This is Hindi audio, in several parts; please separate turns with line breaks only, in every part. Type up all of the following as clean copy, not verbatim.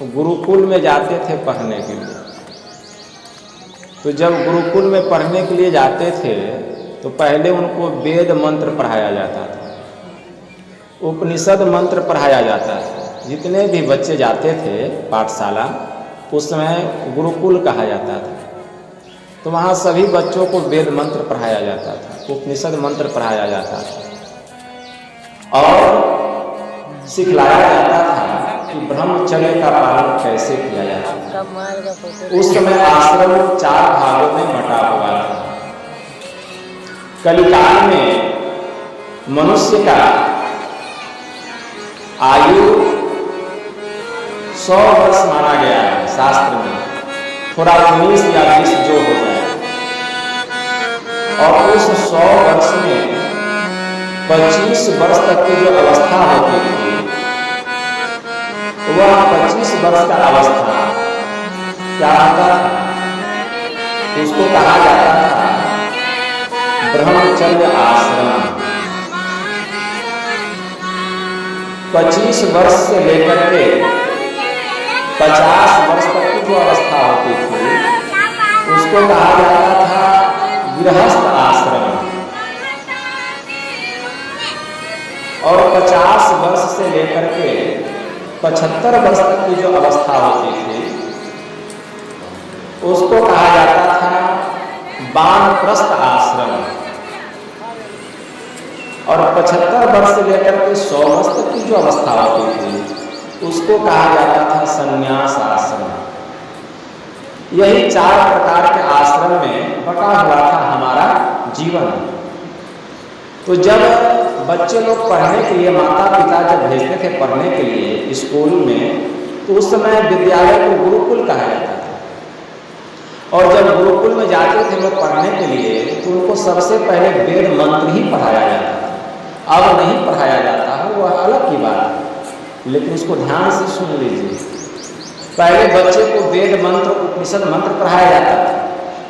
गुरुकुल में जाते थे पढ़ने के लिए। तो जब गुरुकुल में पढ़ने के लिए जाते थे तो पहले उनको वेद मंत्र पढ़ाया जाता था, उपनिषद मंत्र पढ़ाया जाता था। जितने भी बच्चे जाते थे पाठशाला, उस समय गुरुकुल कहा जाता था। तो वहाँ सभी बच्चों को वेद मंत्र पढ़ाया जाता था, उपनिषद मंत्र पढ़ाया जाता था और सिखलाया जाता था कि ब्रह्मचर्य का पालन कैसे किया जाता है। उस समय आश्रम 4 भागों में बटा हुआ था। कलिकाल में मनुष्य का आयु 100 वर्ष माना गया है शास्त्र में, थोड़ा 19 या 20 जो हो जाए। और उस 100 वर्ष में 25 वर्ष तक की जो अवस्था होती थी, वह 25 वर्ष का अवस्था क्या होता था? उसको कहा जाता था ब्रह्मचर्य आश्रम। 25 वर्ष से लेकर के 50 वर्ष तक की जो अवस्था होती थी, उसको कहा जाता था गृहस्थ आश्रम। और 50 वर्ष से लेकर के 75 वर्ष तक की जो अवस्था होती थी, उसको कहा जाता था वानप्रस्थ आश्रम। और 75 वर्ष से लेकर के 100 वर्ष तक की जो अवस्था होती थी, उसको कहा जाता था संन्यास आश्रम। यही 4 प्रकार के आश्रम में बटा हुआ था हमारा जीवन। तो जब बच्चे लोग पढ़ने के लिए, माता पिता जब भेजते थे पढ़ने के लिए स्कूल में, तो उस समय विद्यालय को गुरुकुल कहा जाता था। और जब गुरुकुल में जाते थे लोग पढ़ने के लिए, तो उनको सबसे पहले वेद मंत्र ही पढ़ाया जाता था। अब नहीं पढ़ाया जाता है, वह अलग की बात है, लेकिन इसको ध्यान से सुन लीजिए। पहले बच्चे को वेद मंत्र, उपनिषद मंत्र पढ़ाया जाता था।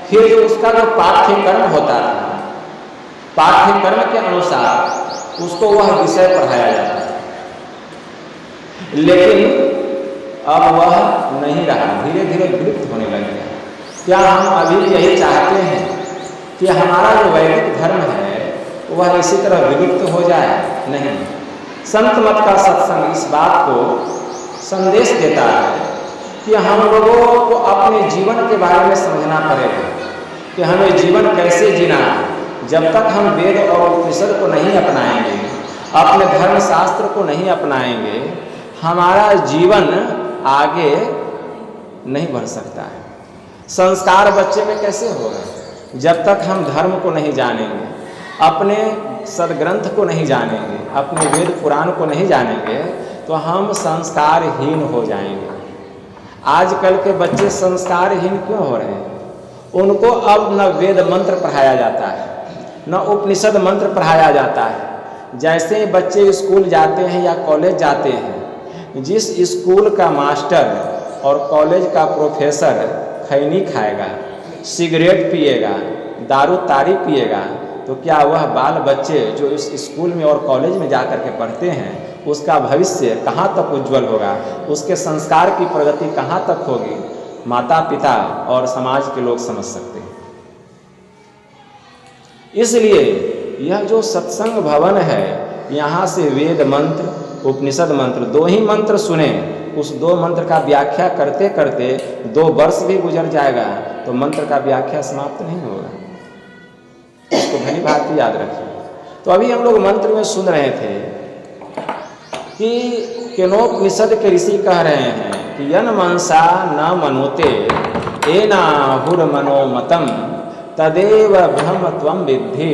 फिर जो उसका जो पाठ्यक्रम होता था, पाठ्यक्रम के अनुसार उसको वह विषय पढ़ाया जाता था। लेकिन अब वह नहीं रहा, धीरे धीरे विलुप्त होने लग गया। क्या हम अभी यही चाहते हैं कि हमारा जो वैदिक धर्म है वह इसी तरह विलुप्त हो जाए? नहीं। संत मत का सत्संग इस बात को संदेश देता है कि हम लोगों को अपने जीवन के बारे में समझना पड़ेगा कि हमें जीवन कैसे जीना है। जब तक हम वेद और उपनिषद को नहीं अपनाएंगे, अपने धर्म शास्त्र को नहीं अपनाएंगे, हमारा जीवन आगे नहीं बढ़ सकता है। संस्कार बच्चे में कैसे होगा? जब तक हम धर्म को नहीं जानेंगे, अपने सदग्रंथ को नहीं जानेंगे, अपने वेद पुराण को नहीं जानेंगे, तो हम संस्कारहीन हो जाएंगे। आजकल के बच्चे संस्कारहीन क्यों हो रहे हैं? उनको अब न वेद मंत्र पढ़ाया जाता है, न उपनिषद मंत्र पढ़ाया जाता है। जैसे बच्चे स्कूल जाते हैं या कॉलेज जाते हैं, जिस स्कूल का मास्टर और कॉलेज का प्रोफेसर खैनी खाएगा, सिगरेट पिएगा, दारू तारी पिएगा, तो क्या वह बाल बच्चे जो इस स्कूल में और कॉलेज में जा कर के पढ़ते हैं, उसका भविष्य कहाँ तक उज्जवल होगा? उसके संस्कार की प्रगति कहाँ तक होगी? माता पिता और समाज के लोग समझ सकते हैं। इसलिए यह जो सत्संग भवन है, यहाँ से वेद मंत्र, उपनिषद मंत्र, 2 ही मंत्र सुने, उस 2 मंत्र का व्याख्या करते करते 2 वर्ष भी गुजर जाएगा तो मंत्र का व्याख्या समाप्त नहीं होगा। इसको भली भांति याद रखिए। तो अभी हम लोग मंत्र में सुन रहे थे कि केनोपनिषद के ऋषि कह रहे हैं कि यन मनसा न मनोते एनाहुर मनोमतम तदेव ब्रह्म त्वं विद्धि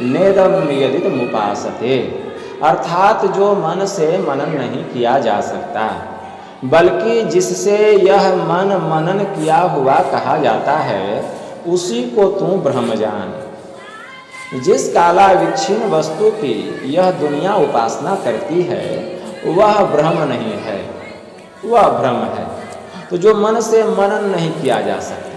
नेदम यदित मुपासते। अर्थात जो मन से मनन नहीं किया जा सकता, बल्कि जिससे यह मन मनन किया हुआ कहा जाता है, उसी को तू ब्रह्म जान। जिस काला विच्छिन्न वस्तु की यह दुनिया उपासना करती है, वह ब्रह्म नहीं है, वह ब्रह्म है। तो जो मन से मनन नहीं किया जा सकता,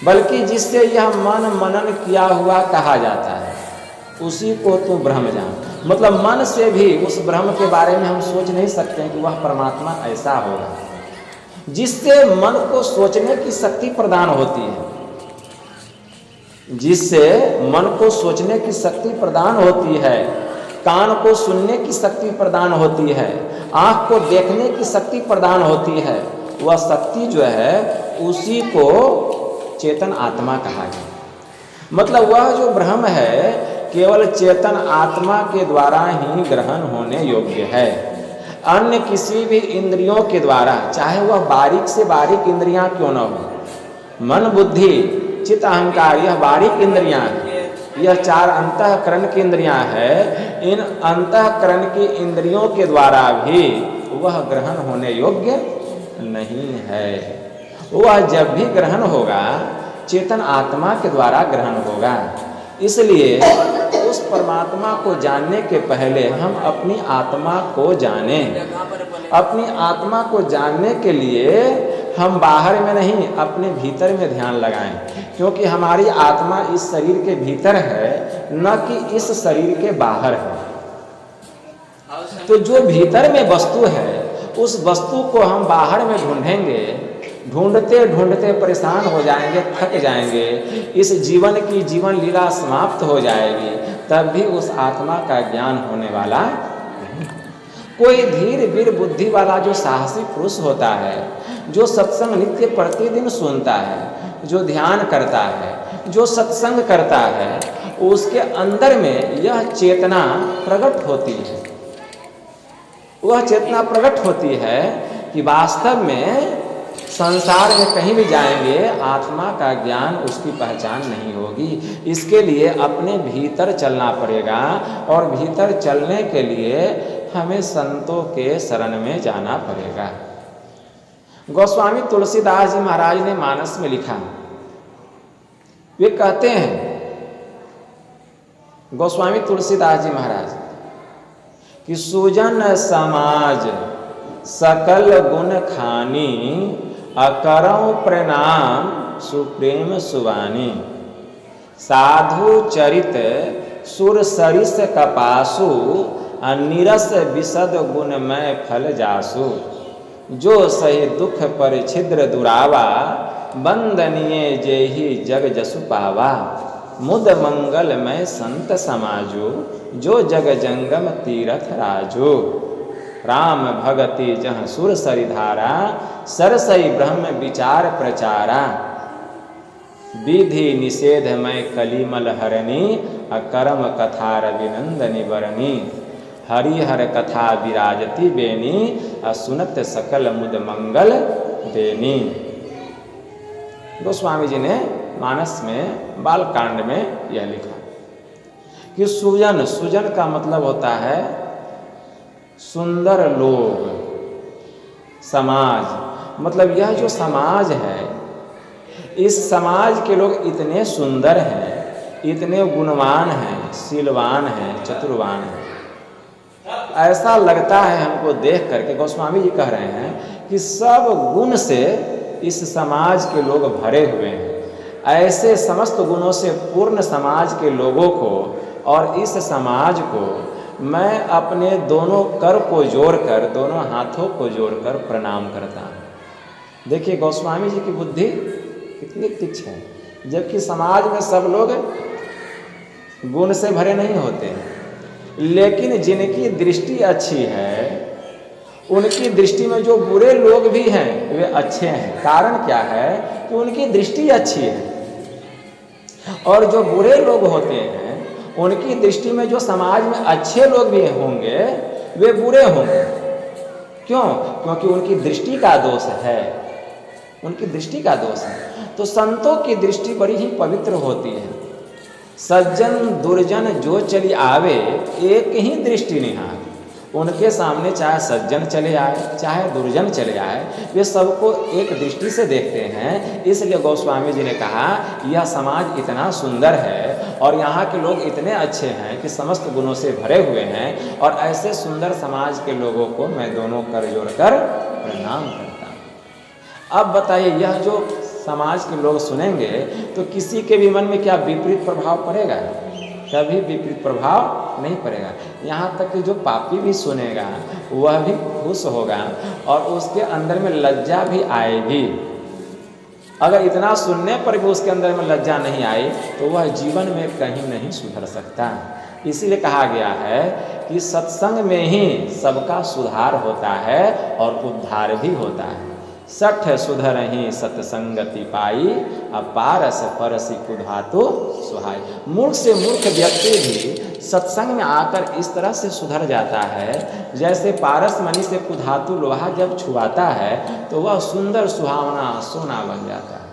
बल्कि जिससे यह मन मनन किया हुआ कहा जाता है, उसी को तू ब्रह्म जान। मतलब मन से भी उस ब्रह्म के बारे में हम सोच नहीं सकते हैं कि वह परमात्मा ऐसा होगा, जिससे मन को सोचने की शक्ति प्रदान होती है, जिससे मन को सोचने की शक्ति प्रदान होती है, कान को सुनने की शक्ति प्रदान होती है, आँख को देखने की शक्ति प्रदान होती है। वह शक्ति जो है उसी को चेतन आत्मा कहा गया। मतलब वह जो ब्रह्म है केवल चेतन आत्मा के द्वारा ही ग्रहण होने योग्य है। अन्य किसी भी इंद्रियों के द्वारा, चाहे वह बारीक से बारीक इंद्रियां क्यों न हो, मन बुद्धि चित्त अहंकार, यह बारीक इंद्रियां हैं, यह 4 अंतःकरण की इंद्रियां हैं। इन अंतःकरण की इंद्रियों के द्वारा भी वह ग्रहण होने योग्य नहीं है। वह जब भी ग्रहण होगा चेतन आत्मा के द्वारा ग्रहण होगा। इसलिए उस परमात्मा को जानने के पहले हम अपनी आत्मा को जानें। अपनी आत्मा को जानने के लिए हम बाहर में नहीं, अपने भीतर में ध्यान लगाएं, क्योंकि हमारी आत्मा इस शरीर के भीतर है, न कि इस शरीर के बाहर है। तो जो भीतर में वस्तु है उस वस्तु को हम बाहर में ढूंढेंगे, ढूंढते ढूंढते परेशान हो जाएंगे, थक जाएंगे, इस जीवन की जीवन लीला समाप्त हो जाएगी, तब भी उस आत्मा का ज्ञान होने वाला नहीं। कोई धीर वीर बुद्धि वाला जो साहसी पुरुष होता है, जो सत्संग नित्य प्रतिदिन सुनता है, जो ध्यान करता है, जो सत्संग करता है, उसके अंदर में यह चेतना प्रकट होती है। वह चेतना प्रकट होती है कि वास्तव में संसार में कहीं भी जाएंगे आत्मा का ज्ञान, उसकी पहचान नहीं होगी। इसके लिए अपने भीतर चलना पड़ेगा, और भीतर चलने के लिए हमें संतों के शरण में जाना पड़ेगा। गोस्वामी तुलसीदास जी महाराज ने मानस में लिखा, वे कहते हैं, गोस्वामी तुलसीदास जी महाराज, कि सुजन समाज सकल गुण खानी, अकरौ प्रणाम सुप्रेम सुवानी। साधु चरित सुर सरिस कपासु, निरस विशद गुणमय फल जासु। जो सही दुख पर छिद्र दुरावा, बंदनीय जेहि जग जसु पावा। मुद मंगलमय संत समाजो, जो जग जंगम तीरथ राजो। राम भगति जहाँ सुर सरिधारा, सरसई ब्रह्म विचार प्रचारा। विधि निषेध मय कलिमल हरणी, अकरम कथा रविनंदनी बरनी। हरिहर कथा विराजती बेनी, असुनत सकल मुद मंगल देनी। गोस्वामी जी ने मानस में बालकांड में यह लिखा कि सुजन, सुजन का मतलब होता है सुंदर लोग, समाज। मतलब यह जो समाज है, इस समाज के लोग इतने सुंदर हैं, इतने गुणवान हैं, शीलवान हैं, चतुर्वान हैं। ऐसा लगता है हमको देख करके, गोस्वामी जी कह रहे हैं कि सब गुण से इस समाज के लोग भरे हुए हैं। ऐसे समस्त गुणों से पूर्ण समाज के लोगों को और इस समाज को मैं अपने दोनों कर को जोड़कर, दोनों हाथों को जोड़कर प्रणाम करता हूँ। देखिए गोस्वामी जी की बुद्धि कितनी तीक्ष्ण है, जबकि समाज में सब लोग गुण से भरे नहीं होते, लेकिन जिनकी दृष्टि अच्छी है, उनकी दृष्टि में जो बुरे लोग भी हैं वे अच्छे हैं। कारण क्या है कि उनकी दृष्टि अच्छी है, और जो बुरे लोग होते हैं उनकी दृष्टि में जो समाज में अच्छे लोग भी होंगे वे बुरे होंगे। क्यों? क्योंकि उनकी दृष्टि का दोष है, उनकी दृष्टि का दोष है। तो संतों की दृष्टि बड़ी ही पवित्र होती है। सज्जन दुर्जन जो चली आवे, एक ही दृष्टि निहार। उनके सामने चाहे सज्जन चले आए, चाहे दुर्जन चले आए, वे सबको एक दृष्टि से देखते हैं। इसलिए गोस्वामी जी ने कहा यह समाज इतना सुंदर है और यहाँ के लोग इतने अच्छे हैं कि समस्त गुणों से भरे हुए हैं, और ऐसे सुंदर समाज के लोगों को मैं दोनों कर जोड़कर प्रणाम करता हूँ। अब बताइए, यह जो समाज के लोग सुनेंगे तो किसी के भी मन में क्या विपरीत प्रभाव पड़ेगा? कभी विपरीत प्रभाव नहीं पड़ेगा। यहाँ तक कि जो पापी भी सुनेगा वह भी खुश होगा और उसके अंदर में लज्जा भी आएगी। अगर इतना सुनने पर भी उसके अंदर में लज्जा नहीं आई तो वह जीवन में कहीं नहीं सुधर सकता। इसीलिए कहा गया है कि सत्संग में ही सबका सुधार होता है और उद्धार भी होता है। सठ सुधरहि सत्संगति पाई, अपारस परसि कुधातु सुहाई। मूर्ख से मूर्ख व्यक्ति भी सत्संग में आकर इस तरह से सुधर जाता है जैसे पारस मणि से कुधातु लोहा जब छुआता है तो वह सुंदर सुहावना सोना बन जाता है।